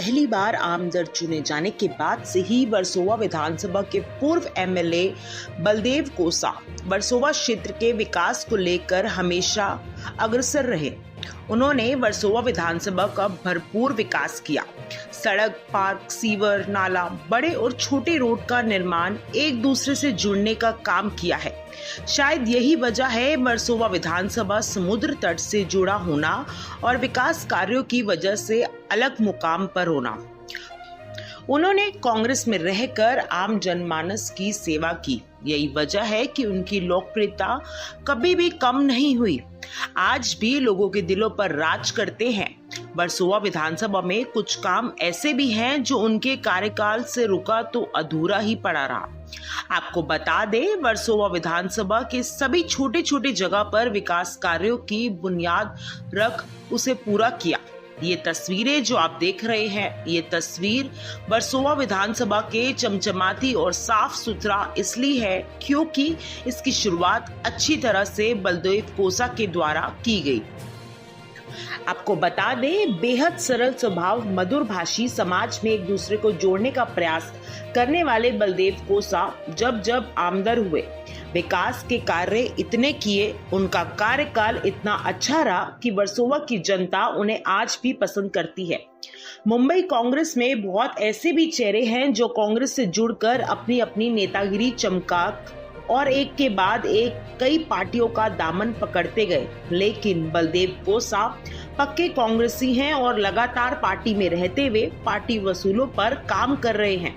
पहली बार आमदर चुने जाने के बाद से ही वर्सोवा विधानसभा के पूर्व एमएलए बलदेव कोसा वर्सोवा क्षेत्र के विकास को लेकर हमेशा अग्रसर रहे। उन्होंने वर्सोवा विधानसभा का भरपूर विकास किया। सड़क, पार्क, सीवर, नाला, बड़े और छोटे रोड का निर्माण, एक दूसरे से जुड़ने का काम किया है। शायद यही वजह है वर्सोवा विधानसभा समुद्र तट से जुड़ा होना और विकास कार्यों की वजह से अलग मुकाम पर होना। उन्होंने कांग्रेस में रहकर आम जनमानस की सेवा की। यही वजह है कि उनकी लोकप्रियता कभी भी कम नहीं हुई। आज भी लोगों के दिलों पर राज करते हैं। वर्सोवा विधानसभा में कुछ काम ऐसे भी हैं जो उनके कार्यकाल से रुका तो अधूरा ही पड़ा रहा। आपको बता दें, वर्सोवा विधानसभा के सभी छोटे छोटे जगह पर विकास कार्यों की बुनियाद रख उसे पूरा किया। ये तस्वीरें जो आप देख रहे हैं, ये तस्वीर वर्सोवा विधानसभा के चमचमाती और साफ सुथरा इसलिए है क्योंकि इसकी शुरुआत अच्छी तरह से बलदेव कोसा के द्वारा की गई। आपको बता दें, बेहद सरल स्वभाव, मधुर भाषी, समाज में एक दूसरे को जोड़ने का प्रयास करने वाले बलदेव कोसा जब आमदर हुए, विकास के कार्य इतने किए, उनका कार्यकाल इतना अच्छा रहा कि वर्सोवा की जनता उन्हें आज भी पसंद करती है। मुंबई कांग्रेस में बहुत ऐसे भी चेहरे हैं जो कांग्रेस से जुड़कर अपनी अपनी नेतागिरी चमका और एक के बाद एक कई पार्टियों का दामन पकड़ते गए, लेकिन बलदेव कोसा पक्के कांग्रेसी हैं और लगातार पार्टी में रहते हुए पार्टी वसूलों पर काम कर रहे हैं।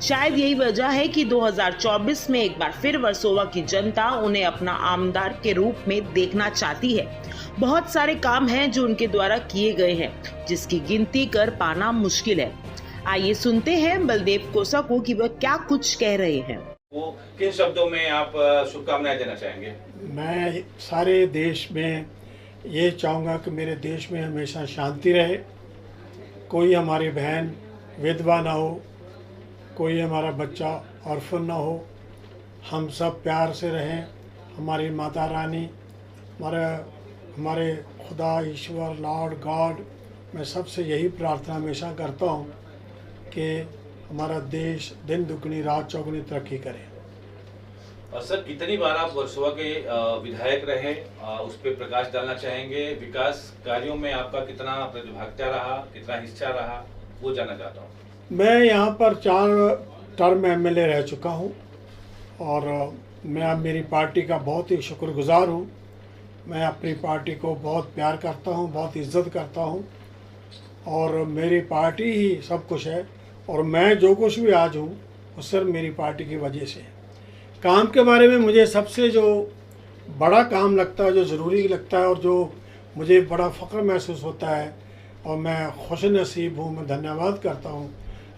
शायद यही वजह है कि 2024 में एक बार फिर वर्सोवा की जनता उन्हें अपना आमदार के रूप में देखना चाहती है। बहुत सारे काम हैं जो उनके द्वारा किए गए हैं, जिसकी गिनती कर पाना मुश्किल है। आइए सुनते हैं बलदेव कोसा को कि वह क्या कुछ कह रहे हैं। वो किन शब्दों में आप शुभकामनाएं देना चाहेंगे? मैं सारे देश में ये चाहूँगा कि मेरे देश में हमेशा शांति रहे, कोई हमारी बहन विधवा ना हो, कोई हमारा बच्चा ऑर्फन ना हो, हम सब प्यार से रहें। हमारी माता रानी, हमारे खुदा, ईश्वर, लॉर्ड गॉड, मैं सबसे यही प्रार्थना हमेशा करता हूँ कि हमारा देश दिन दुगनी रात चौगुनी तरक्की करे। और सर, कितनी बार आप वर्सोवा के विधायक रहे, उस पर प्रकाश डालना चाहेंगे? विकास कार्यों में आपका कितना प्रतिभागिता रहा, कितना हिस्सा रहा, वो जानना चाहता हूँ। मैं यहाँ पर 4 टर्म एमएलए रह चुका हूँ और मैं अब मेरी पार्टी का बहुत ही शुक्रगुजार हूँ। मैं अपनी पार्टी को बहुत प्यार करता हूँ, बहुत इज्जत करता हूँ और मेरी पार्टी ही सब कुछ है। और मैं जो कुछ भी आज हूँ वो सिर्फ मेरी पार्टी की वजह से है। काम के बारे में मुझे सबसे जो बड़ा काम लगता है, जो ज़रूरी लगता है और जो मुझे बड़ा फ़ख्र महसूस होता है और मैं खुश नसीब हूँ, मैं धन्यवाद करता हूँ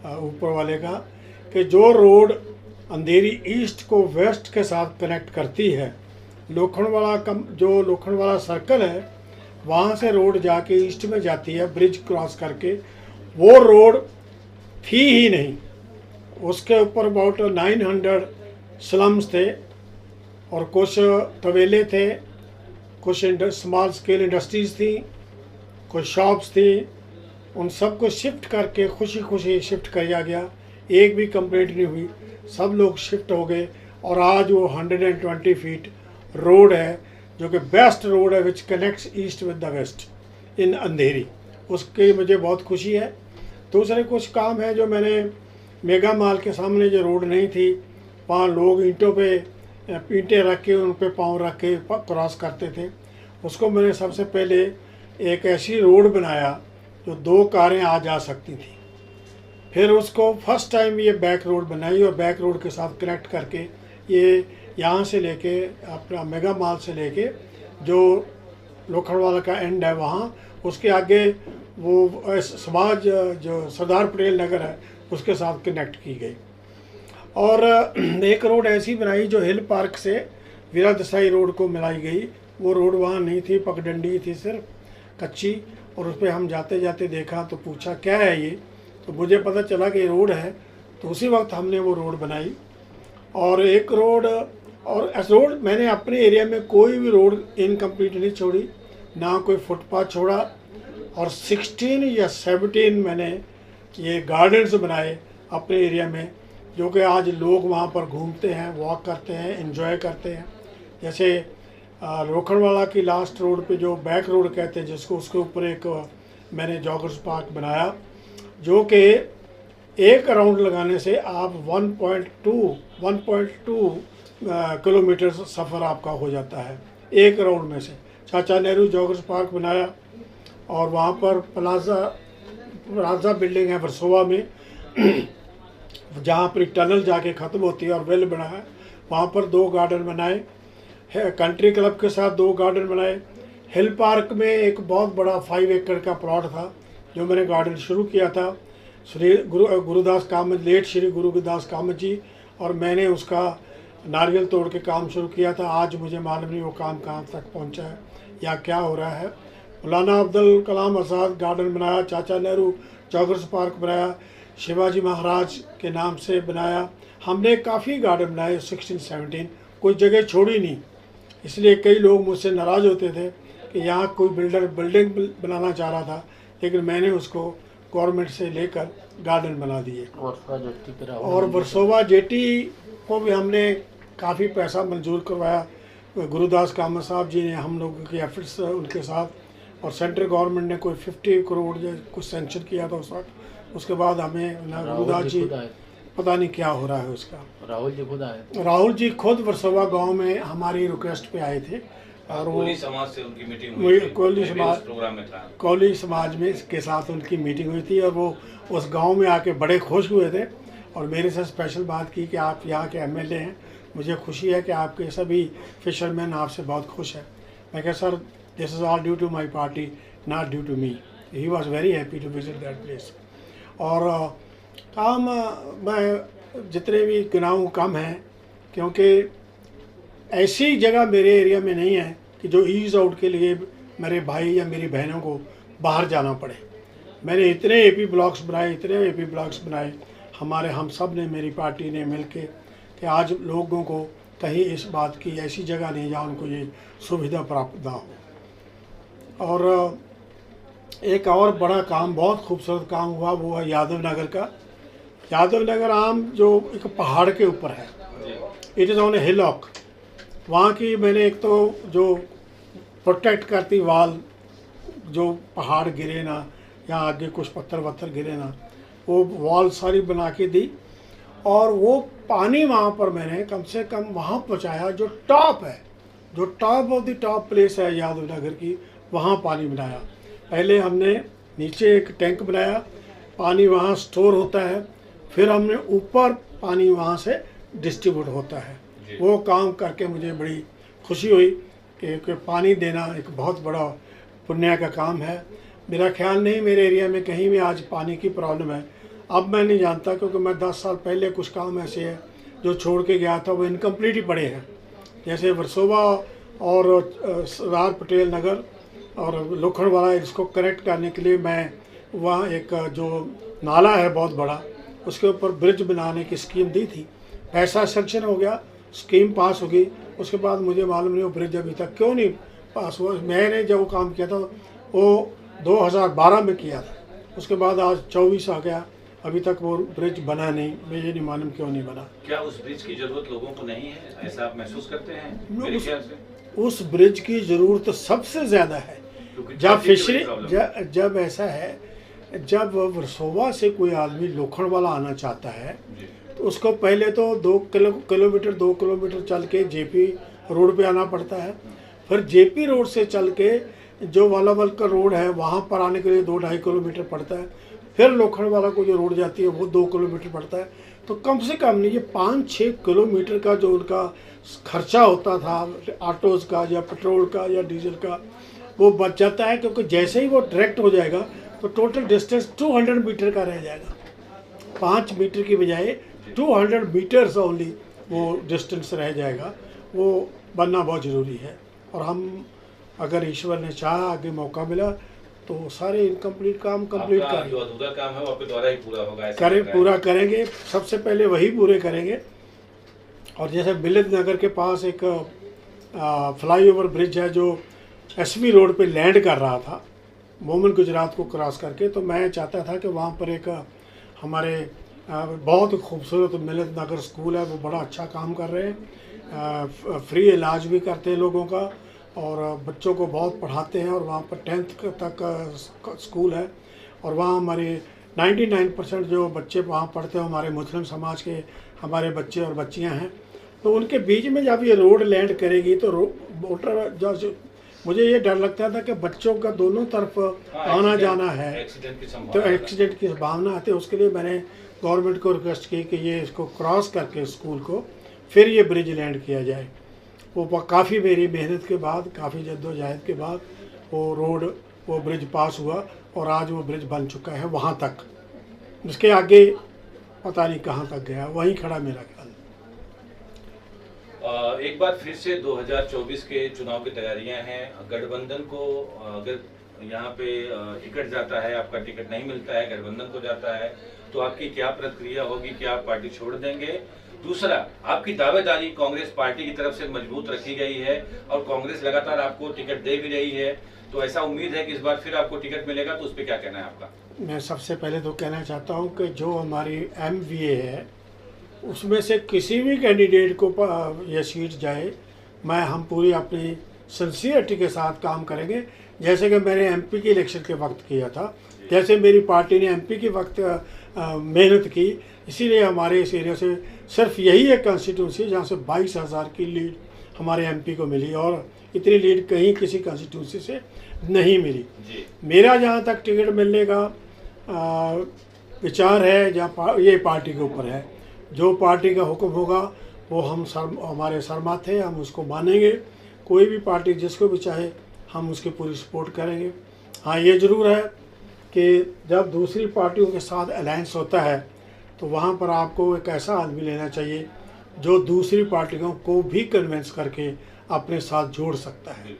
ऊपर वाले का, कि जो रोड अंधेरी ईस्ट को वेस्ट के साथ कनेक्ट करती है, जो लोखंडवाला सर्कल है वहाँ से रोड जाके ईस्ट में जाती है ब्रिज क्रॉस करके, वो रोड थी ही नहीं। उसके ऊपर अबाउट 900 स्लम्स थे और कुछ तवेले थे, कुछ स्मॉल स्केल इंडस्ट्रीज़ थी, कुछ शॉप्स थी। उन सब को शिफ्ट करके खुशी खुशी शिफ्ट किया गया, एक भी कंप्लेंट नहीं हुई, सब लोग शिफ्ट हो गए और आज वो 120 फीट रोड है जो कि बेस्ट रोड है which connects east with the west in Andheri. उसकी मुझे बहुत खुशी है। दूसरे कुछ काम है जो मैंने मेगा मॉल के सामने जो रोड नहीं थी, वहाँ लोग ईंटों पे ईंटें रख के उन पे पाँव रख के क्रॉस करते थे, उसको मैंने सबसे पहले एक ऐसी रोड बनाया जो 2 कारें आ जा सकती थी। फिर उसको फर्स्ट टाइम ये बैक रोड बनाई और बैक रोड के साथ कनेक्ट करके ये यहाँ से लेके अपना मेगा मॉल से लेके जो लोखंडवाला का एंड है वहाँ, उसके आगे वो समाज जो सरदार पटेल नगर है उसके साथ कनेक्ट की गई। और एक रोड ऐसी बनाई जो हिल पार्क से वीरा देसाई रोड को मिलाई गई। वो रोड वहाँ नहीं थी, पगडंडी थी सिर्फ कच्ची, और उस पर हम जाते जाते देखा तो पूछा क्या है ये, तो मुझे पता चला कि रोड है, तो उसी वक्त हमने वो रोड बनाई। और एक रोड और रोड मैंने अपने एरिया में कोई भी रोड इनकम्प्लीट नहीं छोड़ी, ना कोई फुटपाथ छोड़ा। और 16 या 17 मैंने ये गार्डन्स बनाए अपने एरिया में, जो कि आज लोग वहाँ पर घूमते हैं, वॉक करते हैं, एंजॉय करते हैं। जैसे लोखंडवाला की लास्ट रोड पे जो बैक रोड कहते हैं जिसको, उसके ऊपर एक मैंने जॉगर्स पार्क बनाया, जो कि एक राउंड लगाने से आप 1.2 किलोमीटर सफ़र आपका हो जाता है एक राउंड में से। चाचा नेहरू जॉगर्स पार्क बनाया, और वहाँ पर प्लाजा बिल्डिंग है वर्सोवा में जहाँ पर टनल जाके ख़त्म होती है और वेल बना है, वहाँ पर 2 गार्डन बनाए। कंट्री क्लब के साथ 2 गार्डन बनाए। हिल पार्क में एक बहुत बड़ा 5 एकड़ का प्लॉट था जो मैंने गार्डन शुरू किया था। श्री गुरुदास कामत, लेट श्री गुरुदास कामत जी और मैंने उसका नारियल तोड़ के काम शुरू किया था। आज मुझे मालूम नहीं वो काम कहाँ तक पहुँचा है या क्या हो रहा है। मौलाना अब्दुल कलाम आज़ाद गार्डन बनाया, चाचा नेहरू जॉगर्स पार्क बनाया, शिवाजी महाराज के नाम से बनाया। हमने काफ़ी गार्डन बनाए 16-17, कोई जगह छोड़ी नहीं। इसलिए कई लोग मुझसे नाराज़ होते थे कि यहाँ कोई बिल्डर बिल्डिंग बनाना चाह रहा था, लेकिन मैंने उसको गवर्नमेंट से लेकर गार्डन बना दिए। और वर्सोवा जेटी को भी हमने काफ़ी पैसा मंजूर करवाया। गुरुदास कामत साहब जी ने हम लोगों के एफर्ट्स उनके साथ, और सेंट्रल गवर्नमेंट ने कोई 50 करोड़ या कुछ सेंक्शन किया था उस वक्त। उसके बाद हमें ना गुरुदास जी, पता नहीं क्या हो रहा है उसका। राहुल जी खुद आए, राहुल जी खुद वर्सोवा गांव में हमारी रिक्वेस्ट पे आए थे, और वो कोली समाज से उनकी मीटिंग हुई थी, कोली समाज प्रोग्राम में था। कोली समाज में के साथ उनकी मीटिंग हुई थी, और वो उस गांव में आके बड़े खुश हुए थे और मेरे से स्पेशल बात की कि आप यहाँ के एमएलए हैं, मुझे खुशी है कि आपके सभी फिशरमैन आपसे बहुत खुश हैं। मैं कहा sir, this is all due to my party, not due to me. He was very happy to visit that place. और काम मैं जितने भी गिनाऊँ कम हैं, क्योंकि ऐसी जगह मेरे एरिया में नहीं है कि जो ईज़ आउट के लिए मेरे भाई या मेरी बहनों को बाहर जाना पड़े। मैंने इतने एपी ब्लॉक्स बनाए, हम सब ने, मेरी पार्टी ने मिल के, कि आज लोगों को कहीं इस बात की ऐसी जगह नहीं जहाँ उनको ये सुविधा प्राप्त ना हो। और एक और बड़ा काम, बहुत खूबसूरत काम हुआ, वो है यादव नगर का। यादव नगर आम जो एक पहाड़ के ऊपर है, it is on A hillock. वहाँ की मैंने एक तो जो प्रोटेक्ट करती वाल, जो पहाड़ गिरे ना या आगे कुछ पत्थर वत्थर गिरे ना, वो वॉल सारी बना के दी। और वो पानी वहाँ पर मैंने कम से कम वहाँ पहुँचाया, जो टॉप है, जो top of the top place है यादव नगर की, वहाँ पानी बनाया। पहले हमने नीचे एक टैंक बनाया, पानी वहाँ स्टोर होता है, फिर हमने ऊपर पानी वहाँ से डिस्ट्रीब्यूट होता है। वो काम करके मुझे बड़ी खुशी हुई कि पानी देना एक बहुत बड़ा पुण्य का काम है। मेरा ख्याल नहीं मेरे एरिया में कहीं भी आज पानी की प्रॉब्लम है। अब मैं नहीं जानता, क्योंकि मैं 10 साल पहले कुछ काम ऐसे है जो छोड़ के गया था, वो इनकम्प्लीट ही पड़े हैं। जैसे वर्सोवा और सरदार पटेल नगर और लोखंडवाला, इसको कनेक्ट करने के लिए मैं वहाँ एक जो नाला है बहुत बड़ा, उसके ऊपर ब्रिज बनाने की स्कीम दी थी। पैसा सेंक्शन हो गया, स्कीम पास हो गई, उसके बाद मुझे मालूम नहीं वो ब्रिज अभी तक क्यों नहीं पास हुआ। मैंने जब वो काम किया था वो 2012 में किया था, उसके बाद आज 24 आ गया, अभी तक वो ब्रिज बना नहीं। मुझे नहीं मालूम क्यों नहीं बना। क्या उस ब्रिज की जरूरत लोगों को नहीं है, ऐसा आप महसूस करते हैं? मेरे ख्याल से उस ब्रिज की ज़रूरत सबसे ज़्यादा है। जब फिशरी जब ऐसा है, जब वर्सोवा से कोई आदमी लोखंडवाला आना चाहता है तो उसको पहले तो 2 किलोमीटर चल के जेपी रोड पे आना पड़ता है। फिर जेपी रोड से चल के जो वालावल का रोड है वहाँ पर आने के लिए 2-2.5 किलोमीटर पड़ता है। फिर लोखंडवाला को जो रोड जाती है वो 2 किलोमीटर पड़ता है। तो कम से कम नहीं, ये 5-6 किलोमीटर का जो उनका खर्चा होता था ऑटोज़ का या पेट्रोल का या डीजल का, वो बच जाता है। क्योंकि जैसे ही वो डायरेक्ट हो जाएगा तो टोटल डिस्टेंस 200 मीटर का रह जाएगा। 5 मीटर की बजाय 200 मीटर्स ओनली वो डिस्टेंस रह जाएगा। वो बनना बहुत ज़रूरी है। और हम अगर ईश्वर ने चाहा, आगे मौका मिला, तो सारे इनकम्प्लीट काम कंप्लीट करेंगे। जो अधूरा काम है वो आपके द्वारा ही पूरा होगा, पूरा करेंगे। सबसे पहले वही पूरे करेंगे। और जैसे बिलिद नगर के पास एक फ्लाईओवर ब्रिज है जो एसवी रोड पे लैंड कर रहा था मोमन गुजरात को क्रॉस करके, तो मैं चाहता था कि वहाँ पर एक हमारे बहुत खूबसूरत मिलत नगर स्कूल है, वो बड़ा अच्छा काम कर रहे हैं। फ्री इलाज भी करते हैं लोगों का और बच्चों को बहुत पढ़ाते हैं। और वहाँ पर 10th तक स्कूल है और वहाँ हमारे 99% जो बच्चे वहाँ पढ़ते हैं हमारे मुस्लिम समाज के हमारे बच्चे और बच्चियाँ हैं। तो उनके बीच में जब ये रोड लैंड करेगी तो मोटर जो मुझे ये डर लगता था कि बच्चों का दोनों तरफ आना जाना है, तो एक्सीडेंट की संभावना आती है। उसके लिए मैंने गवर्नमेंट को रिक्वेस्ट की कि ये इसको क्रॉस करके स्कूल को फिर ये ब्रिज लैंड किया जाए। वो काफ़ी मेरी मेहनत के बाद, काफ़ी जद्दोजहद के बाद वो ब्रिज पास हुआ और आज वो ब्रिज बन चुका है वहाँ तक। उसके आगे पता नहीं कहाँ तक गया, वहीं खड़ा मेरा ख्याल। एक बार फिर से 2024 के चुनाव की तैयारियां हैं। गठबंधन को अगर यहाँ पे टिकट जाता है, आपका टिकट नहीं मिलता है, गठबंधन को जाता है, तो आपकी क्या प्रक्रिया होगी? क्या आप पार्टी छोड़ देंगे? दूसरा, आपकी दावेदारी कांग्रेस पार्टी की तरफ से मजबूत रखी गई है और कांग्रेस लगातार आपको टिकट दे भी रही है, तो ऐसा उम्मीद है कि इस बार फिर आपको टिकट मिलेगा, तो उस पर क्या कहना है आपका? मैं सबसे पहले तो कहना चाहता हूँ कि जो हमारी MVA है उसमें से किसी भी कैंडिडेट को ये सीट जाए, हम पूरी अपनी सिंसियरिटी के साथ काम करेंगे। जैसे कि मैंने MP के इलेक्शन के वक्त किया था, जैसे मेरी पार्टी ने MP के वक्त मेहनत की, इसीलिए हमारे इस एरिया से सिर्फ यही एक कंस्टिट्यूंसी जहाँ से 22,000 की लीड हमारे MP को मिली और इतनी लीड कहीं किसी कंस्टिट्यूंसी से नहीं मिली। मेरा जहाँ तक टिकट मिलने का विचार है, जहाँ ये पार्टी के ऊपर है, जो पार्टी का हुक्म होगा वो हमारे सरमाथे, हम उसको मानेंगे। कोई भी पार्टी जिसको भी चाहे हम उसकी पूरी सपोर्ट करेंगे। हाँ, ये ज़रूर है कि जब दूसरी पार्टियों के साथ अलायंस होता है तो वहाँ पर आपको एक ऐसा आदमी लेना चाहिए जो दूसरी पार्टियों को भी कन्विंस करके अपने साथ जोड़ सकता है।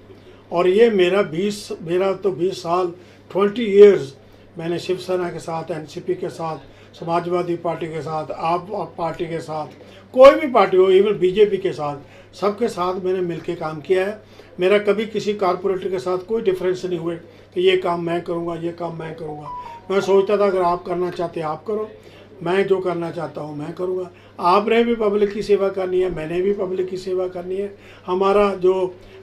और ये मेरा तो 20 साल 20 इयर्स मैंने शिवसेना के साथ, NCP के साथ, समाजवादी पार्टी के साथ, आप पार्टी के साथ, कोई भी पार्टी हो, इवन BJP के साथ, सबके साथ मैंने मिलके काम किया है। मेरा कभी किसी कारपोरेटर के साथ कोई डिफरेंस नहीं हुए कि ये काम मैं करूँगा, ये काम मैं करूँगा। मैं सोचता था अगर आप करना चाहते आप करो, मैं जो करना चाहता हूँ मैं करूँगा। आपने भी पब्लिक की सेवा करनी है, मैंने भी पब्लिक की सेवा करनी है। हमारा जो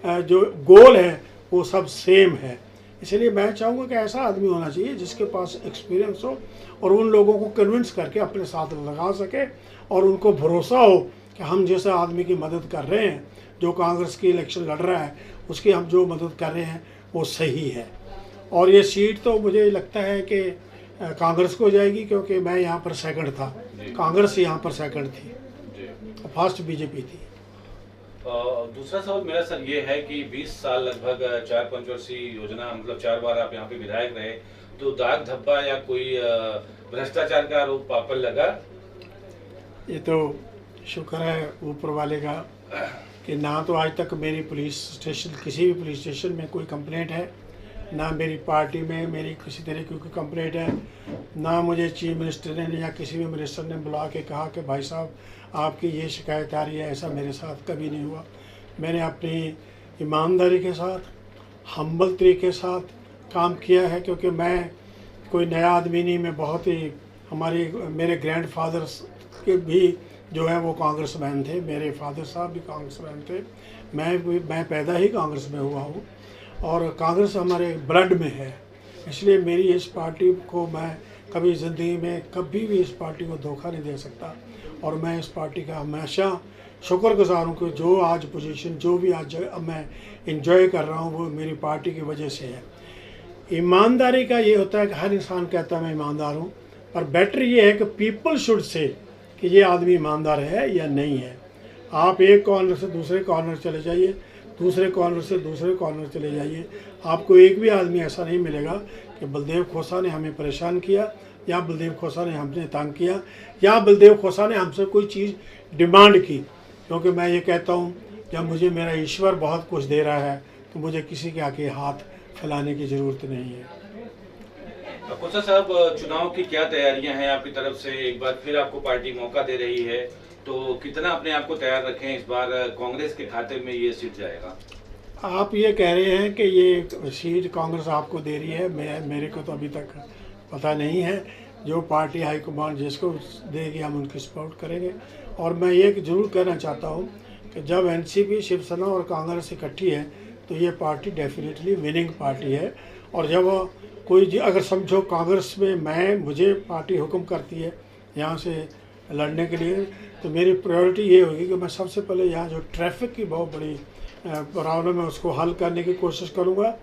गोल है वो सब सेम है। इसलिए मैं चाहूँगा कि ऐसा आदमी होना चाहिए जिसके पास एक्सपीरियंस हो और उन लोगों को कन्विंस करके अपने साथ लगा सके और उनको भरोसा हो कि हम जैसे आदमी की मदद कर रहे हैं, जो कांग्रेस की इलेक्शन लड़ रहा है उसकी हम जो मदद कर रहे हैं वो सही है। और ये सीट तो मुझे लगता है कि कांग्रेस को जाएगी, क्योंकि मैं यहाँ पर सेकंड था, कांग्रेस यहाँ पर सेकंड थी, फर्स्ट BJP थी। दूसरा सवाल मेरा सर ये है कि 20 साल लगभग 4 पंचवर्षीय योजना, मतलब 4 बार आप यहाँ पे विधायक रहे, तो दाग धब्बा या कोई भ्रष्टाचार का आरोप आप पर लगा? ये तो शुक्र है ऊपर वाले का कि ना तो आज तक मेरी किसी भी पुलिस स्टेशन में कोई कंप्लेंट है, ना मेरी पार्टी में मेरी किसी तरह की कोई कंप्लेंट है, ना मुझे चीफ मिनिस्टर ने या किसी भी मिनिस्टर ने बुला के कहा कि भाई साहब आपकी ये शिकायत आ रही है। ऐसा मेरे साथ कभी नहीं हुआ। मैंने अपनी ईमानदारी के साथ, हम्बल तरीके के साथ काम किया है, क्योंकि मैं कोई नया आदमी नहीं। मैं बहुत ही मेरे ग्रैंडफादर्स के भी जो है वो कांग्रेसमैन थे, मेरे फादर साहब भी कांग्रेसमैन थे, मैं पैदा ही कांग्रेस में हुआ हूँ और कांग्रेस हमारे ब्लड में है। इसलिए मेरी इस पार्टी को मैं कभी ज़िंदगी में कभी भी इस पार्टी को धोखा नहीं दे सकता और मैं इस पार्टी का हमेशा शुक्रगुजार हूँ कि जो आज पोजीशन, जो भी आज मैं इंजॉय कर रहा हूँ वो मेरी पार्टी की वजह से है। ईमानदारी का ये होता है कि हर इंसान कहता है मैं ईमानदार हूँ, पर बेटर ये है कि पीपल शुड से कि ये आदमी ईमानदार है या नहीं है। आप एक कॉर्नर से दूसरे कॉर्नर चले जाइए, दूसरे कॉर्नर से दूसरे कॉर्नर चले जाइए, आपको एक भी आदमी ऐसा नहीं मिलेगा कि बलदेव खोसा ने हमें परेशान किया या बलदेव खोसा ने हमसे तंग किया या बलदेव खोसा ने हमसे कोई चीज़ डिमांड की। क्योंकि मैं ये कहता हूँ जब मुझे मेरा ईश्वर बहुत कुछ दे रहा है तो मुझे किसी के आगे हाथ फैलाने की ज़रूरत नहीं है। खोसा साहब, चुनाव की क्या तैयारियां हैं आपकी तरफ से? एक बार फिर आपको पार्टी मौका दे रही है, तो कितना अपने आप को तैयार रखें? इस बार कांग्रेस के खाते में ये सीट जाएगा? आप ये कह रहे हैं कि ये सीट कांग्रेस आपको दे रही है, मेरे को तो अभी तक पता नहीं है। जो पार्टी हाईकमान जिसको देगी हम उनकी सपोर्ट करेंगे। और मैं ये जरूर कहना चाहता हूँ कि जब एनसीपी, शिवसेना और कांग्रेस इकट्ठी है तो ये पार्टी डेफिनेटली विनिंग पार्टी है। और जब कोई अगर समझो कांग्रेस में मुझे पार्टी हुक्म करती है यहाँ से लड़ने के लिए, तो मेरी प्रायोरिटी ये होगी कि मैं सबसे पहले यहाँ जो ट्रैफिक की बहुत बड़ी प्रॉब्लम है उसको हल करने की कोशिश करूँगा।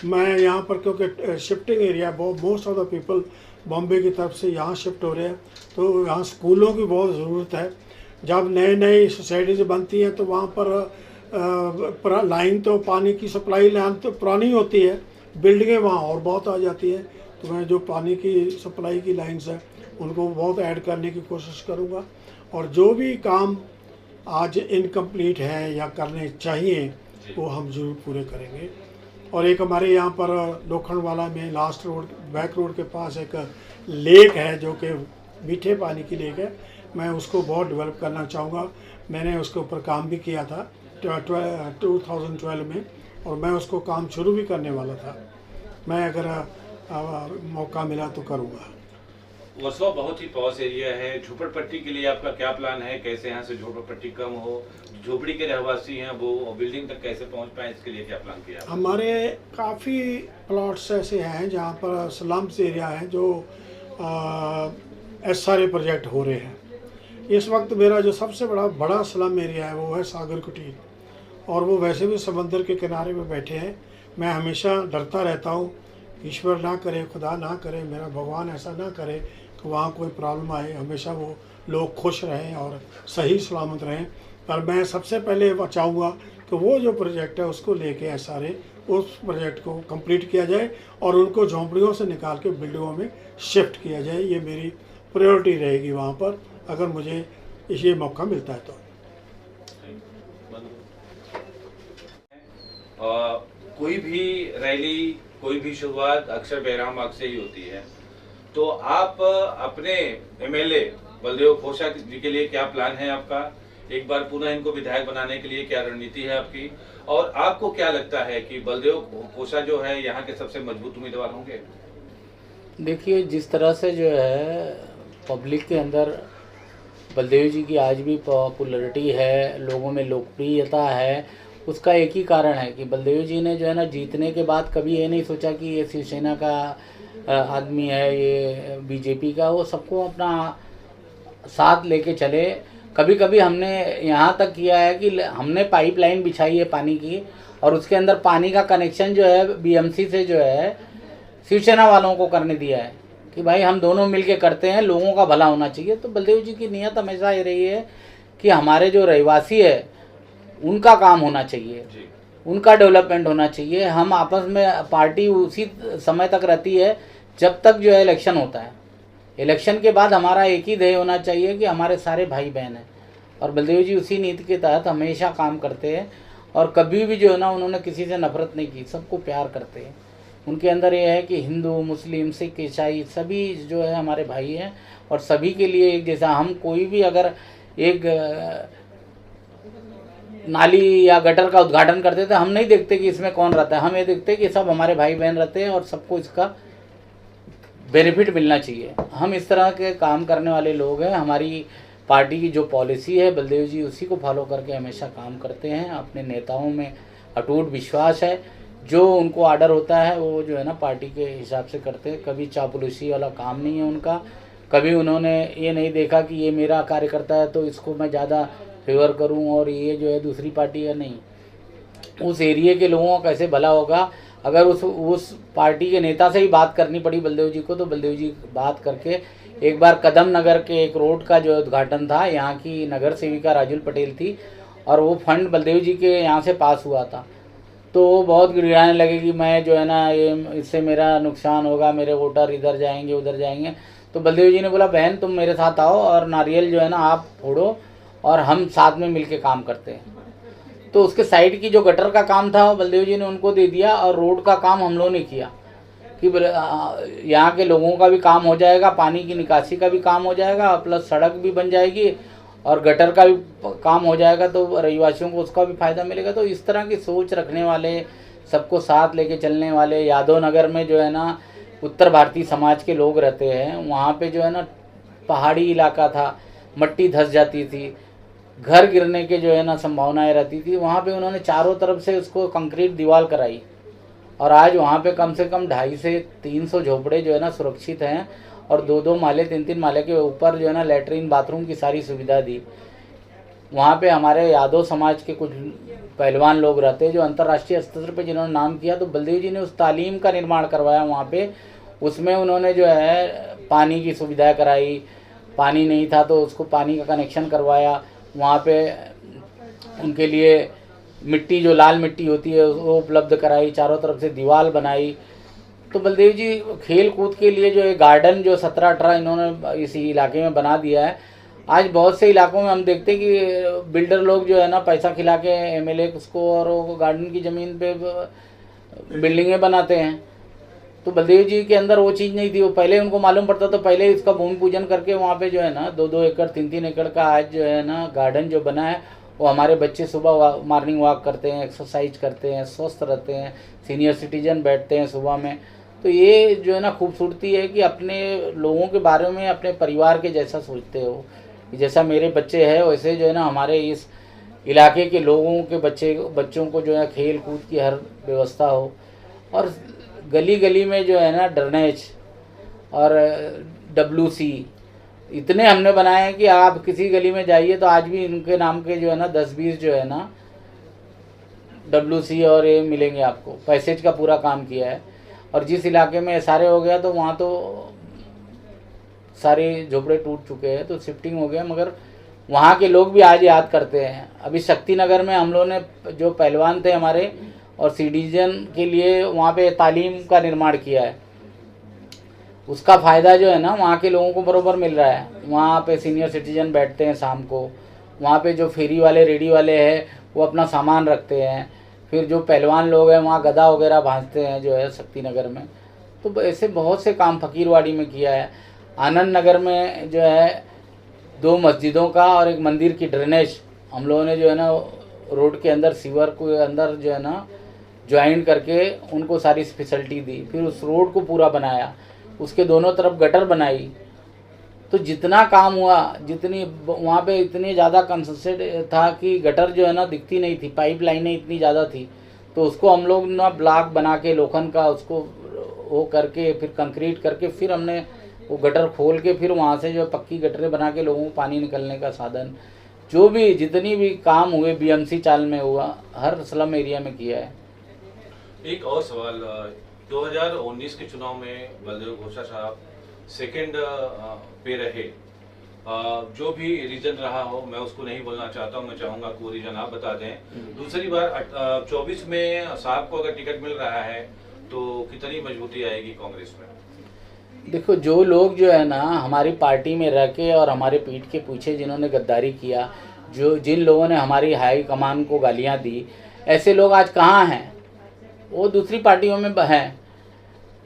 मैं यहाँ पर क्योंकि शिफ्टिंग एरिया बहुत, most of the people Bombay की तरफ से यहाँ शिफ्ट हो रहे हैं, तो यहाँ स्कूलों की बहुत ज़रूरत है। जब नए नई सोसाइटीज़ बनती हैं तो वहाँ पर लाइन तो पानी की सप्लाई लाइन तो पुरानी होती है, बिल्डिंगें वहाँ और बहुत आ जाती हैं। तो मैं जो पानी की सप्लाई की लाइन्स है उनको बहुत ऐड करने की कोशिश करूँगा। और जो भी काम आज इनकम्प्लीट है या करने चाहिए वो हम जरूर पूरे करेंगे। और एक हमारे यहाँ पर लोखंडवाला में लास्ट रोड, बैक रोड के पास एक लेक है जो कि मीठे पानी की लेक है, मैं उसको बहुत डेवलप करना चाहूँगा। मैंने उसके ऊपर काम भी किया था 2012 में, और मैं उसको काम शुरू भी करने वाला था। मैं अगर मौका मिला तो करूँगा। वर्सोवा बहुत ही पॉश एरिया है, झोपड़पट्टी के लिए आपका क्या प्लान है? कैसे यहाँ से झोपड़पट्टी कम हो, झोपड़ी के रहवासी हैं वो बिल्डिंग तक कैसे पहुँच पाए, इसके लिए क्या प्लान किया? हमारे काफ़ी प्लॉट्स ऐसे हैं जहाँ पर स्लम्स एरिया है जो SRA प्रोजेक्ट हो रहे हैं। इस वक्त मेरा जो सबसे बड़ा स्लम एरिया है वो है सागर कुटीर, और वो वैसे भी समंदर के किनारे में बैठे हैं। मैं हमेशा डरता रहता हूँ, ईश्वर ना करे, खुदा ना करे, मेरा भगवान ऐसा ना करे कि वहाँ कोई प्रॉब्लम आए। हमेशा वो लोग खुश रहें और सही सलामत रहें। पर मैं सबसे पहले चाहूँगा कि वो जो प्रोजेक्ट है उसको लेके SRA उस प्रोजेक्ट को कंप्लीट किया जाए और उनको झोंपड़ियों से निकाल के बिल्डिंगों में शिफ्ट किया जाए। ये मेरी प्रायोरिटी रहेगी वहाँ पर, अगर मुझे ये मौका मिलता है तो। कोई भी रैली, कोई भी शुरुआत अक्सर बैराम बाग से ही होती है, तो आप अपने MLA बलदेव खोसा जी के लिए क्या प्लान है आपका? एक बार पुनः इनको विधायक बनाने के लिए क्या रणनीति है आपकी? और आपको क्या लगता है कि बलदेव खोसा जो है यहाँ के सबसे मजबूत उम्मीदवार होंगे? देखिए, जिस तरह से जो है पब्लिक के अंदर बलदेव जी की आज भी पॉपुलैरिटी है, लोगों में लोकप्रियता है, उसका एक ही कारण है कि बलदेव जी ने जो है ना जीतने के बाद कभी ये नहीं सोचा कि ये शिवसेना का आदमी है, ये बीजेपी का, वो सबको अपना साथ लेके चले। कभी कभी हमने यहाँ तक किया है कि हमने पाइपलाइन बिछाई है पानी की, और उसके अंदर पानी का कनेक्शन जो है BMC से जो है शिवसेना वालों को करने दिया है कि भाई हम दोनों मिलके करते हैं, लोगों का भला होना चाहिए। तो बलदेव जी की नीयत हमेशा ये रही है कि हमारे जो रहवासी है उनका काम होना चाहिए, उनका डेवलपमेंट होना चाहिए। हम आपस में पार्टी उसी समय तक रहती है जब तक जो है इलेक्शन होता है। इलेक्शन के बाद हमारा एक ही ध्येय होना चाहिए कि हमारे सारे भाई बहन हैं, और बलदेव जी उसी नीति के तहत हमेशा काम करते हैं। और कभी भी जो है ना उन्होंने किसी से नफरत नहीं की, सबको प्यार करते हैं। उनके अंदर ये है कि हिंदू, मुस्लिम, सिख, ईसाई सभी जो है हमारे भाई हैं, और सभी के लिए एक जैसा। हम कोई भी अगर एक नाली या गटर का उद्घाटन करते थे, हम नहीं देखते कि इसमें कौन रहता है, हम ये देखते कि सब हमारे भाई बहन रहते हैं और सबको इसका बेनिफिट मिलना चाहिए। हम इस तरह के काम करने वाले लोग हैं। हमारी पार्टी की जो पॉलिसी है बलदेव जी उसी को फॉलो करके हमेशा काम करते हैं। अपने नेताओं में अटूट विश्वास है, जो उनको ऑर्डर होता है वो जो है ना पार्टी के हिसाब से करते हैं। कभी चापलूसी वाला काम नहीं है उनका। कभी उन्होंने ये नहीं देखा कि ये मेरा कार्यकर्ता है तो इसको मैं ज़्यादा फेवर करूं और ये जो है दूसरी पार्टी है, नहीं। उस एरिया के लोगों का कैसे भला होगा। अगर उस पार्टी के नेता से ही बात करनी पड़ी बलदेव जी को, तो बलदेव जी बात करके एक बार कदम नगर के एक रोड का जो उद्घाटन था, यहाँ की नगर सेविका राजुल पटेल थी और वो फंड बलदेव जी के यहाँ से पास हुआ था। तो वो बहुत गिड़गिड़ाने लगे कि मैं जो है ना ये इससे मेरा नुकसान होगा, मेरे वोटर इधर जाएंगे उधर जाएंगे। तो बलदेव जी ने बोला बहन तुम मेरे साथ आओ और नारियल जो है ना आप फोड़ो और हम साथ में मिलके काम करते हैं। तो उसके साइड की जो गटर का काम था वो बलदेव जी ने उनको दे दिया और रोड का काम हम लोगों ने किया कि यहाँ के लोगों का भी काम हो जाएगा, पानी की निकासी का भी काम हो जाएगा, प्लस सड़क भी बन जाएगी और गटर का भी काम हो जाएगा, तो रहवासियों को उसका भी फ़ायदा मिलेगा। तो इस तरह की सोच रखने वाले, सबको साथ लेके चलने वाले, यादव नगर में जो है ना उत्तर भारतीय समाज के लोग रहते हैं, वहाँ पे जो है ना पहाड़ी इलाका था, मट्टी धंस जाती थी, घर गिरने के जो है ना संभावनाएं रहती थी। वहाँ पे उन्होंने चारों तरफ से उसको कंक्रीट दीवार कराई और आज वहाँ पे कम से कम 250 से 300 झोपड़े जो है ना सुरक्षित हैं और 2-2 माले 3-3 माले के ऊपर जो है ना लैट्रीन बाथरूम की सारी सुविधा दी। वहाँ पे हमारे यादव समाज के कुछ पहलवान लोग रहते हैं जो अंतर्राष्ट्रीय स्तर पे जिन्होंने नाम किया, तो बलदेव जी ने उस तालीम का निर्माण करवाया वहाँ पे। उसमें उन्होंने जो है पानी की सुविधा कराई, पानी नहीं था तो उसको पानी का कनेक्शन करवाया। वहाँ पे उनके लिए मिट्टी, जो लाल मिट्टी होती है, वो उपलब्ध कराई, चारों तरफ से दीवार बनाई। तो बलदेव जी खेल कूद के लिए जो है गार्डन जो 17-18 इन्होंने इस इलाके में बना दिया है। आज बहुत से इलाकों में हम देखते हैं कि बिल्डर लोग जो है ना पैसा खिला के एमएलए उसको और वो गार्डन की ज़मीन पे बिल्डिंगें बनाते हैं। तो बलदेव जी के अंदर वो चीज़ नहीं थी। वो पहले उनको मालूम पड़ता तो पहले इसका भूमि पूजन करके वहाँ पे जो है ना 2-2 एकड़ 3-3 एकड़ का आज जो है ना गार्डन जो बना है, वो हमारे बच्चे सुबह मॉर्निंग वॉक करते हैं, एक्सरसाइज करते हैं, स्वस्थ रहते हैं, सीनियर सिटीजन बैठते हैं सुबह में। तो ये जो है ना खूबसूरती है कि अपने लोगों के बारे में अपने परिवार के जैसा सोचते हो। जैसा मेरे बच्चे हैं वैसे जो है ना हमारे इस इलाके के लोगों के बच्चों को जो है खेल कूद की हर व्यवस्था हो। और गली गली में जो है ना ड्रेनेज और WC इतने हमने बनाए हैं कि आप किसी गली में जाइए तो आज भी इनके नाम के जो है ना 10-20 जो है ना WC और ये मिलेंगे आपको। पैसेज का पूरा काम किया है। और जिस इलाके में सारे हो गया तो वहाँ तो सारे झोपड़े टूट चुके हैं, तो शिफ्टिंग हो गया, मगर वहाँ के लोग भी आज याद करते हैं। अभी शक्तिनगर में हम लोगों ने जो पहलवान थे हमारे और सिटीजन के लिए वहाँ पे तालीम का निर्माण किया है, उसका फ़ायदा जो है ना वहाँ के लोगों को बरोबर मिल रहा है। वहाँ पे सीनियर सिटीजन बैठते हैं शाम को, वहाँ पे जो फेरी वाले रेडी वाले हैं वो अपना सामान रखते हैं, फिर जो पहलवान लोग हैं वहाँ गदा वगैरह भांजते हैं जो है शक्तिनगर में। तो ऐसे बहुत से काम फकीरवाड़ी में किया है। आनंद नगर में जो है 2 मस्जिदों का और एक मंदिर की ड्रेनेज हम लोगों ने जो है ना रोड के अंदर सीवर को अंदर जो है ना ज्वाइन करके उनको सारी फैसिलिटी दी। फिर उस रोड को पूरा बनाया, उसके दोनों तरफ गटर बनाई। तो जितना काम हुआ, जितनी वहाँ पे इतनी ज़्यादा कंसंट्रेट था कि गटर जो है ना दिखती नहीं थी, पाइप लाइनें इतनी ज़्यादा थी, तो उसको हम लोग ना ब्लॉक बना के लोखंड का उसको वो करके फिर कंक्रीट करके फिर हमने वो गटर खोल के फिर वहाँ से जो पक्की गटरें बना के लोगों को पानी निकलने का साधन, जो भी जितनी भी काम हुए BMC चाल में हुआ, हर स्लम एरिया में किया है। एक और सवाल, 2019 के चुनाव में बलदेव घोषा साहब सेकंड पे रहे, जो भी रीजन रहा हो मैं उसको नहीं बोलना चाहता हूँ, मैं चाहूँगा कि वो रीजन आप बता दें। दूसरी बार 24 में साहब को अगर टिकट मिल रहा है तो कितनी मजबूती आएगी कांग्रेस में? देखो, जो लोग जो है ना हमारी पार्टी में रह के और हमारे पीठ के पीछे जिन्होंने गद्दारी किया, जिन लोगों ने हमारी हाई कमान को गालियाँ दी, ऐसे लोग आज कहाँ हैं? वो दूसरी पार्टियों में हैं।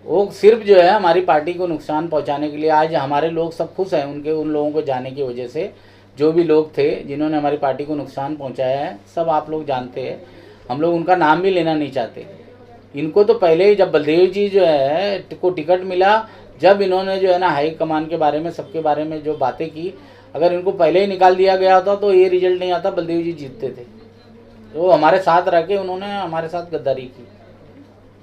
वो सिर्फ जो है हमारी पार्टी को नुकसान पहुंचाने के लिए। आज हमारे लोग सब खुश हैं उन लोगों को जाने की वजह से। जो भी लोग थे जिन्होंने हमारी पार्टी को नुकसान पहुंचाया है, सब आप लोग जानते हैं, हम लोग उनका नाम भी लेना नहीं चाहते। इनको तो पहले ही जब बलदेव जी जो है को टिकट मिला, जब इन्होंने जो है ना हाई कमान के बारे में, सबके बारे में जो बातें की, अगर इनको पहले ही निकाल दिया गया होता तो ये रिजल्ट नहीं आता, बलदेव जी जीतते थे। तो हमारे साथ रह के उन्होंने हमारे साथ गद्दारी की।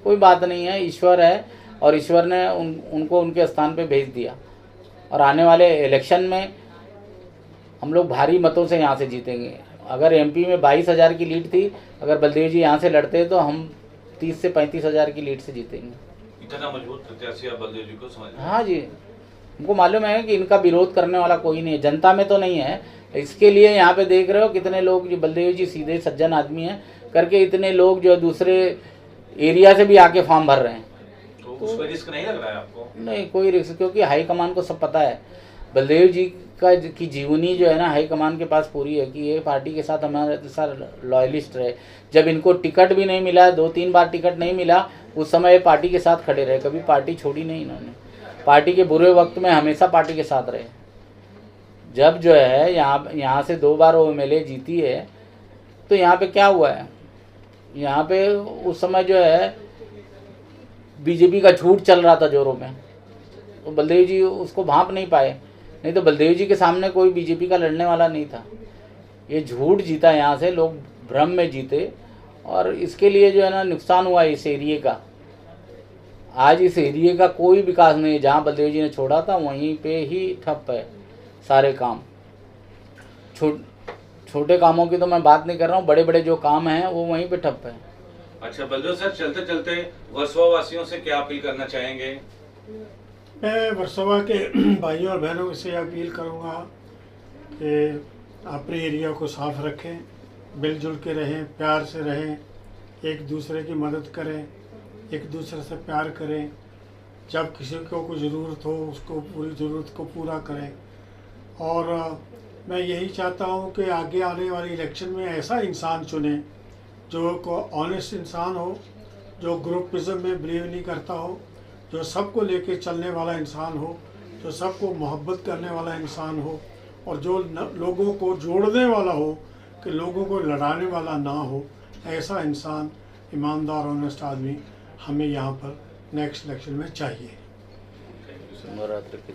कोई बात नहीं है, ईश्वर है और ईश्वर ने उनको उनके स्थान पे भेज दिया। और आने वाले इलेक्शन में हम लोग भारी मतों से यहाँ से जीतेंगे। अगर MP में 22,000 की लीड थी, अगर बलदेव जी यहाँ से लड़ते तो हम 30 से 35,000 की लीड से जीतेंगे। इतना मजबूत प्रत्याशी आप बलदेव जी को समझ? हाँ जी, हमको मालूम है कि इनका विरोध करने वाला कोई नहीं है, जनता में तो नहीं है। इसके लिए यहाँ पे देख रहे हो कितने लोग, जो बलदेव जी सीधे सज्जन आदमी हैं करके, इतने लोग जो दूसरे एरिया से भी आके फॉर्म भर रहे हैं। तो उसमें रिस्क नहीं लग रहा है आपको? नहीं, कोई रिस्क, क्योंकि हाई कमान को सब पता है। बलदेव जी की जीवनी जो है ना हाई कमान के पास पूरी है कि ये पार्टी के साथ हमारे साथ लॉयलिस्ट रहे। जब इनको टिकट भी नहीं मिला, 2-3 बार टिकट नहीं मिला, उस समय ये पार्टी के साथ खड़े रहे, कभी पार्टी छोड़ी नहीं इन्होंने। पार्टी के बुरे वक्त में हमेशा पार्टी के साथ रहे। जब जो है यहाँ से 2 बार वो MLA जीती है, तो यहाँ पे क्या हुआ है, यहाँ पे उस समय जो है बीजेपी का झूठ चल रहा था जोरों में, तो बलदेव जी उसको भांप नहीं पाए। नहीं तो बलदेव जी के सामने कोई बीजेपी का लड़ने वाला नहीं था। ये झूठ जीता, यहाँ से लोग भ्रम में जीते, और इसके लिए जो है ना नुकसान हुआ इस एरिए का। आज इस एरिए का कोई विकास नहीं है। जहाँ बलदेव जी ने छोड़ा था वहीं पे ही ठप है सारे काम। छोटे कामों की तो मैं बात नहीं कर रहा हूँ, बड़े बड़े जो काम हैं वो वहीं पे ठप है। अच्छा बलदेव सर, चलते चलते वर्सोवा वासियों से क्या अपील करना चाहेंगे? मैं वर्सोवा के भाइयों और बहनों से अपील करूंगा कि अपने एरिया को साफ रखें, मिलजुल के रहें, प्यार से रहें, एक दूसरे की मदद करें, एक दूसरे से प्यार करें। जब किसी को कोई ज़रूरत हो उसको पूरी ज़रूरत को पूरा करें। और मैं यही चाहता हूँ कि आगे आने वाली इलेक्शन में ऐसा इंसान चुने जो को ऑनेस्ट इंसान हो, जो ग्रुपिज़म में बिलीव नहीं करता हो, जो सबको लेके चलने वाला इंसान हो, जो सबको मोहब्बत करने वाला इंसान हो, और जो लोगों को जोड़ने वाला हो, कि लोगों को लड़ाने वाला ना हो। ऐसा इंसान, ईमानदार ऑनेस्ट आदमी हमें यहाँ पर नेक्स्ट इलेक्शन में चाहिए। नवरात्र के